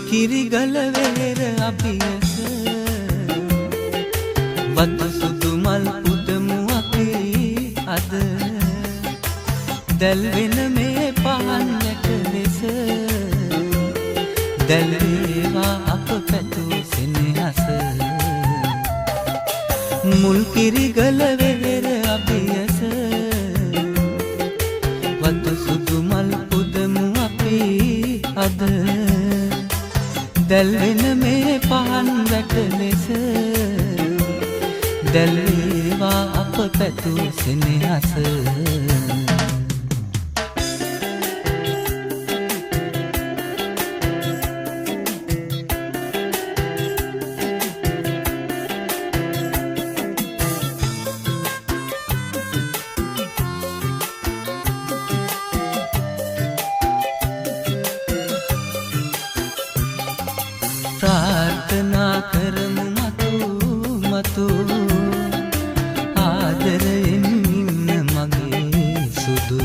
කිරි ගලවේර අභියස වතු සුදු මල් පුදමු අපි අද දැල් වෙන මේ පහන් වැට ලෙස දැල් වේවා අප පැතු සෙනෙහස මුල් කිරි ගලවේර අභියස වතු සුදු මල් පුදමු අපි අද දැල් වෙන මේ පහන් වැට ලෙස දැල් වේවා අප පැතු සෙනෙහස ප්‍රාර්ථනා කරමු මතු ආදරයෙන් ඉන්න මගේ සුදු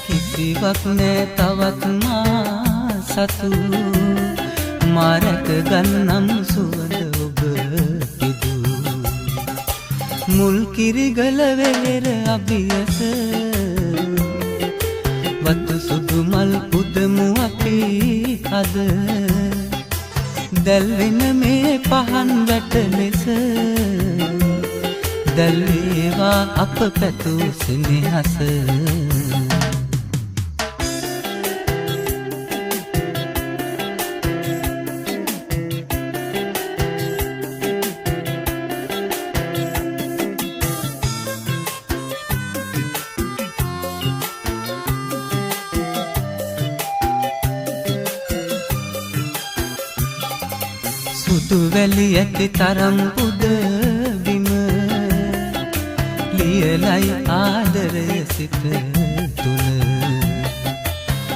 කිසිවක් නෑ තවත් මා සතු මාරක ගන්නම් සුවඳ ඔබ පිදු මුල් කිරි ගලවේර අභියස වතු සුදු මල් පුදමු අපි අද දැල් වෙන මේ පහන් වැට ලෙස දැල් වේවා අප පැතු සෙනෙහස සුදු වැලි ඇති තරම් පුද බිම ලියලයි ආදරය සිත තුල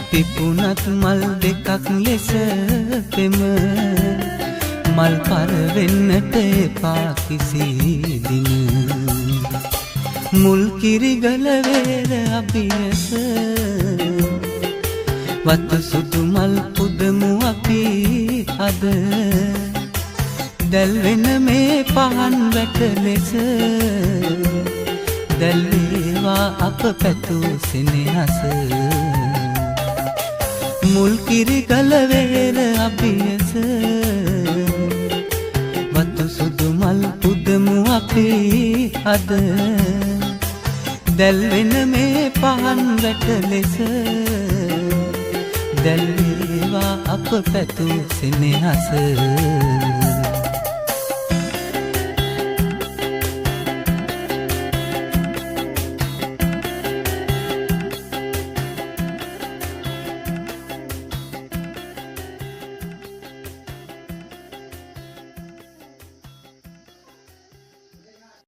පිපුණත් මල් දෙකක් ලෙස පෙම මල් පර වෙන්නට එපා කිසි දින මුල් කිරි ගලවේර අභියස වතු සුදු මල් පුදමු අපි අද දැල් වෙන මේ පහන් වැට ලෙස දැල් වේවා අප පැතු සෙනෙහස මුල් කිරි ගලවේර අභියස වතු සුදු මල් පුදමු අපි අද දැල් වෙන මේ පහන් වැට ලෙස දැල් වේවා අප පැතු සෙනෙහස